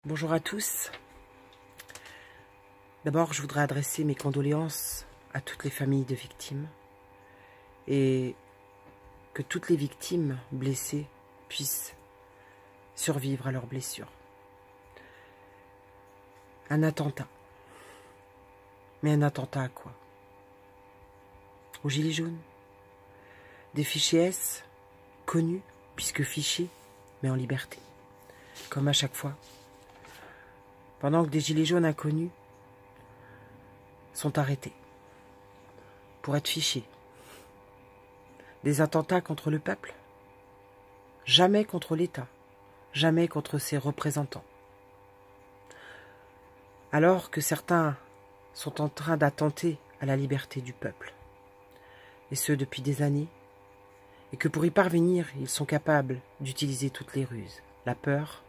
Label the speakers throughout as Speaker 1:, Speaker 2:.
Speaker 1: Bonjour à tous. D'abord, je voudrais adresser mes condoléances à toutes les familles de victimes et que toutes les victimes blessées puissent survivre à leurs blessures. Un attentat. Mais un attentat à quoi? Aux gilets jaunes? Des fichiers S connus, puisque fichés, mais en liberté. Comme à chaque fois. Pendant que des gilets jaunes inconnus sont arrêtés pour être fichés. Des attentats contre le peuple, jamais contre l'État, jamais contre ses représentants. Alors que certains sont en train d'attenter à la liberté du peuple, et ce depuis des années, et que pour y parvenir, ils sont capables d'utiliser toutes les ruses, la peur,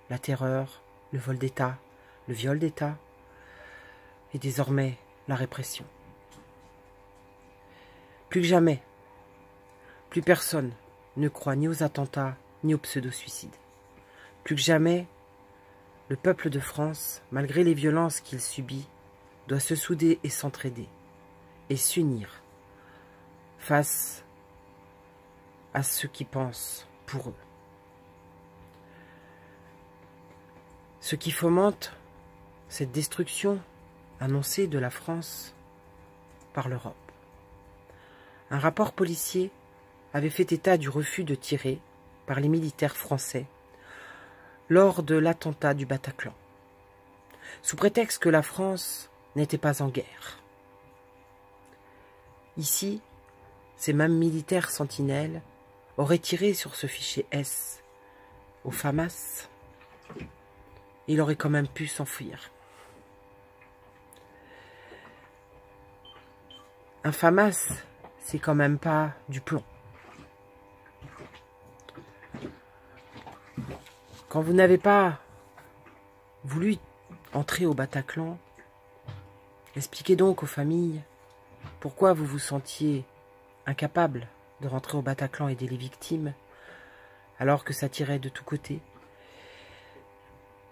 Speaker 1: la terreur, le vol d'État, le viol d'État, et désormais la répression. Plus que jamais, plus personne ne croit ni aux attentats, ni aux pseudo-suicides. Plus que jamais, le peuple de France, malgré les violences qu'il subit, doit se souder et s'entraider, et s'unir face à ceux qui pensent pour eux. Ce qui fomente cette destruction annoncée de la France par l'Europe. Un rapport policier avait fait état du refus de tirer par les militaires français lors de l'attentat du Bataclan, sous prétexte que la France n'était pas en guerre. Ici, ces mêmes militaires sentinelles auraient tiré sur ce fichier S au FAMAS. Il aurait quand même pu s'enfuir. Un FAMAS, c'est quand même pas du plomb. Quand vous n'avez pas voulu entrer au Bataclan, expliquez donc aux familles pourquoi vous vous sentiez incapable de rentrer au Bataclan et aider les victimes, alors que ça tirait de tous côtés,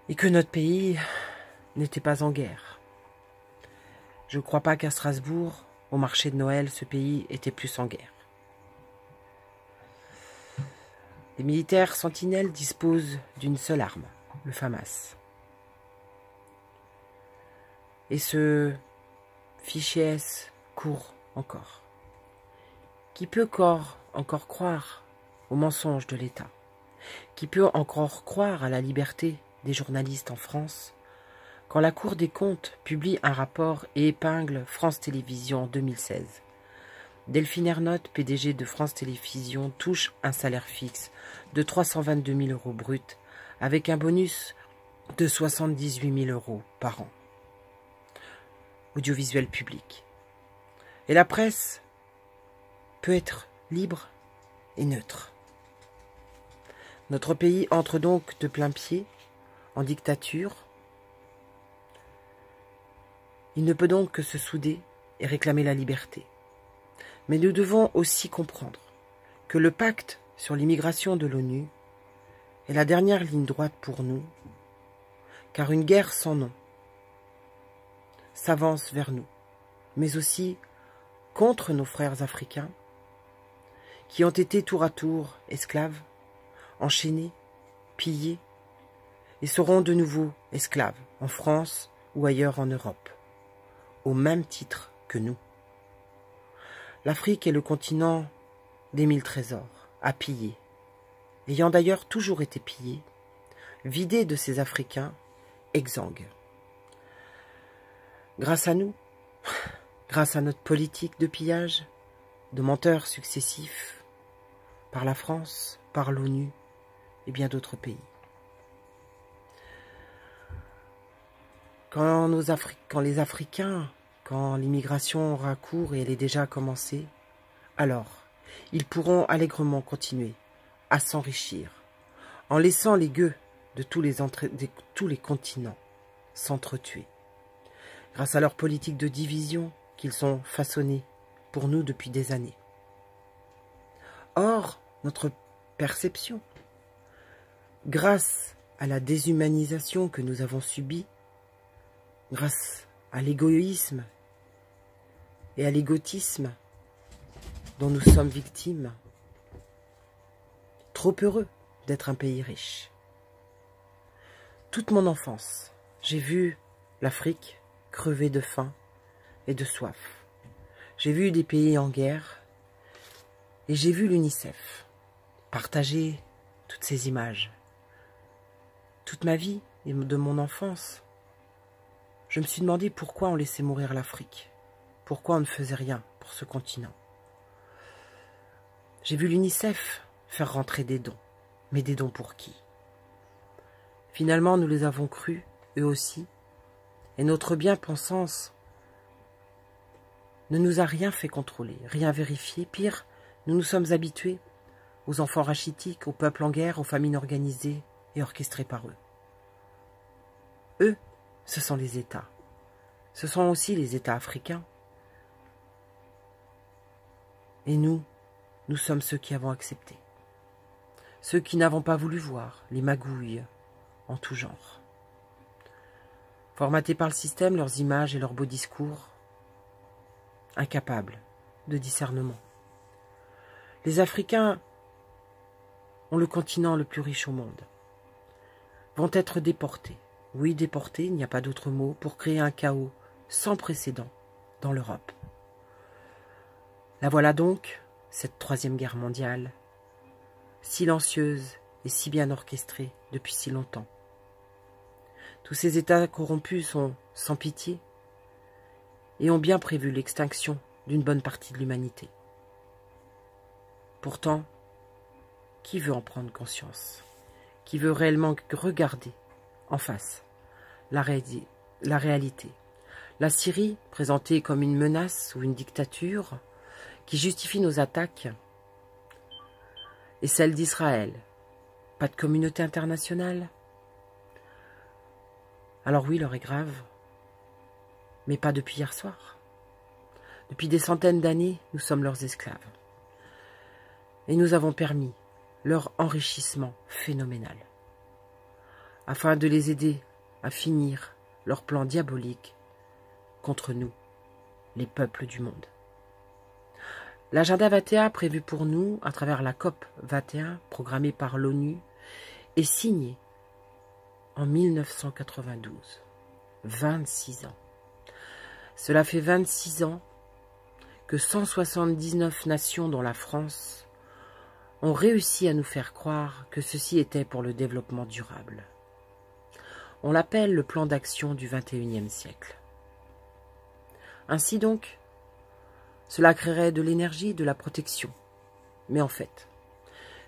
Speaker 1: et que notre pays n'était pas en guerre. Je ne crois pas qu'à Strasbourg, au marché de Noël, ce pays était plus en guerre. Les militaires sentinelles disposent d'une seule arme, le FAMAS. Et ce fichier S court encore. Qui peut encore croire aux mensonges de l'État? Qui peut encore croire à la liberté des journalistes en France, quand la Cour des comptes publie un rapport et épingle France Télévisions en 2016. Delphine Ernotte, PDG de France Télévisions, touche un salaire fixe de 322 000 € bruts, avec un bonus de 78 000 € par an. Audiovisuel public. Et la presse peut être libre et neutre. Notre pays entre donc de plein pied en dictature. Il ne peut donc que se souder et réclamer la liberté. Mais nous devons aussi comprendre que le pacte sur l'immigration de l'ONU est la dernière ligne droite pour nous, car une guerre sans nom s'avance vers nous, mais aussi contre nos frères africains qui ont été tour à tour esclaves, enchaînés, pillés, et seront de nouveau esclaves en France ou ailleurs en Europe, au même titre que nous. L'Afrique est le continent des 1000 trésors, à piller, ayant d'ailleurs toujours été pillé, vidé de ses Africains exsangues. Grâce à nous, grâce à notre politique de pillage, de menteurs successifs, par la France, par l'ONU et bien d'autres pays. Quand les Africains, quand l'immigration aura cours et elle est déjà commencée, alors ils pourront allègrement continuer à s'enrichir en laissant les gueux de tous les continents s'entretuer, grâce à leur politique de division qu'ils ont façonnée pour nous depuis des années. Or, notre perception, grâce à la déshumanisation que nous avons subie, grâce à l'égoïsme et à l'égotisme dont nous sommes victimes, trop heureux d'être un pays riche. Toute mon enfance, j'ai vu l'Afrique crever de faim et de soif. J'ai vu des pays en guerre et j'ai vu l'UNICEF partager toutes ces images. Toute ma vie et de mon enfance, je me suis demandé pourquoi on laissait mourir l'Afrique, pourquoi on ne faisait rien pour ce continent. J'ai vu l'UNICEF faire rentrer des dons, mais des dons pour qui? Finalement, nous les avons crus, eux aussi, et notre bien-pensance ne nous a rien fait contrôler, rien vérifié. Pire, nous nous sommes habitués aux enfants rachitiques, aux peuples en guerre, aux famines organisées et orchestrées par eux. Eux, ce sont les États. Ce sont aussi les États africains. Et nous, nous sommes ceux qui avons accepté. Ceux qui n'avons pas voulu voir les magouilles en tout genre. Formatés par le système, leurs images et leurs beaux discours, incapables de discernement. Les Africains ont le continent le plus riche au monde. Vont être déportés. Oui, déportés, il n'y a pas d'autre mot, pour créer un chaos sans précédent dans l'Europe. La voilà donc, cette troisième guerre mondiale, silencieuse et si bien orchestrée depuis si longtemps. Tous ces États corrompus sont sans pitié et ont bien prévu l'extinction d'une bonne partie de l'humanité. Pourtant, qui veut en prendre conscience? Qui veut réellement regarder en face la réalité? La Syrie, présentée comme une menace ou une dictature qui justifie nos attaques, et celle d'Israël. Pas de communauté internationale? Alors oui, l'heure est grave, mais pas depuis hier soir. Depuis des centaines d'années, nous sommes leurs esclaves. Et nous avons permis leur enrichissement phénoménal, afin de les aider à finir leur plan diabolique contre nous, les peuples du monde. L'agenda 21 prévu pour nous à travers la COP 21, programmée par l'ONU, est signé en 1992. 26 ans. Cela fait 26 ans que 179 nations, dont la France, ont réussi à nous faire croire que ceci était pour le développement durable. On l'appelle le plan d'action du XXIe siècle. Ainsi donc, cela créerait de l'énergie, de la protection. Mais en fait,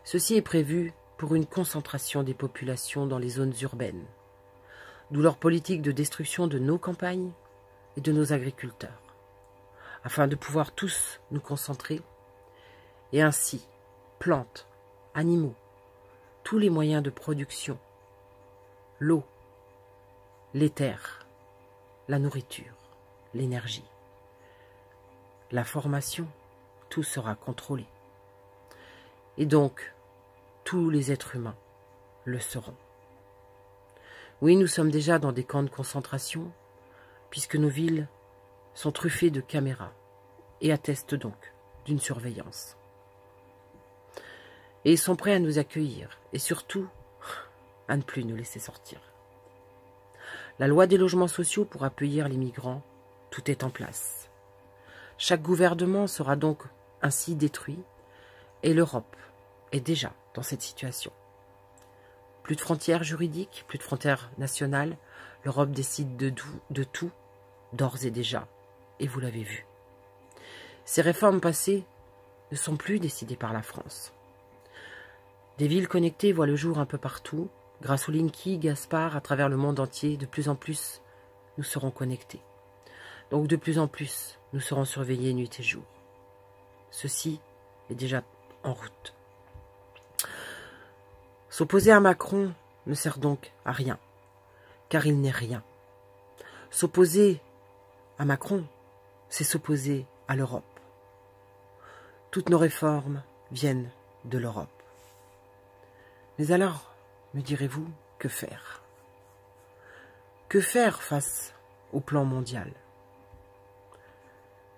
Speaker 1: ceci est prévu pour une concentration des populations dans les zones urbaines, d'où leur politique de destruction de nos campagnes et de nos agriculteurs, afin de pouvoir tous nous concentrer, et ainsi, plantes, animaux, tous les moyens de production, l'eau, les terres, la nourriture, l'énergie, la formation, tout sera contrôlé. Et donc, tous les êtres humains le seront. Oui, nous sommes déjà dans des camps de concentration, puisque nos villes sont truffées de caméras et attestent donc d'une surveillance. Et ils sont prêts à nous accueillir, et surtout, à ne plus nous laisser sortir. La loi des logements sociaux pour accueillir les migrants, tout est en place. Chaque gouvernement sera donc ainsi détruit, et l'Europe est déjà dans cette situation. Plus de frontières juridiques, plus de frontières nationales, l'Europe décide de tout, d'ores et déjà, et vous l'avez vu. Ces réformes passées ne sont plus décidées par la France. Des villes connectées voient le jour un peu partout, grâce au Linky, Gaspard, à travers le monde entier, de plus en plus, nous serons connectés. Donc de plus en plus, nous serons surveillés nuit et jour. Ceci est déjà en route. S'opposer à Macron ne sert donc à rien, car il n'est rien. S'opposer à Macron, c'est s'opposer à l'Europe. Toutes nos réformes viennent de l'Europe. Mais alors, me direz-vous, que faire? Que faire face au plan mondial?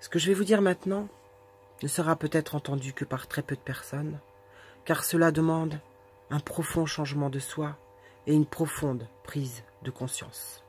Speaker 1: Ce que je vais vous dire maintenant ne sera peut-être entendu que par très peu de personnes, car cela demande un profond changement de soi et une profonde prise de conscience.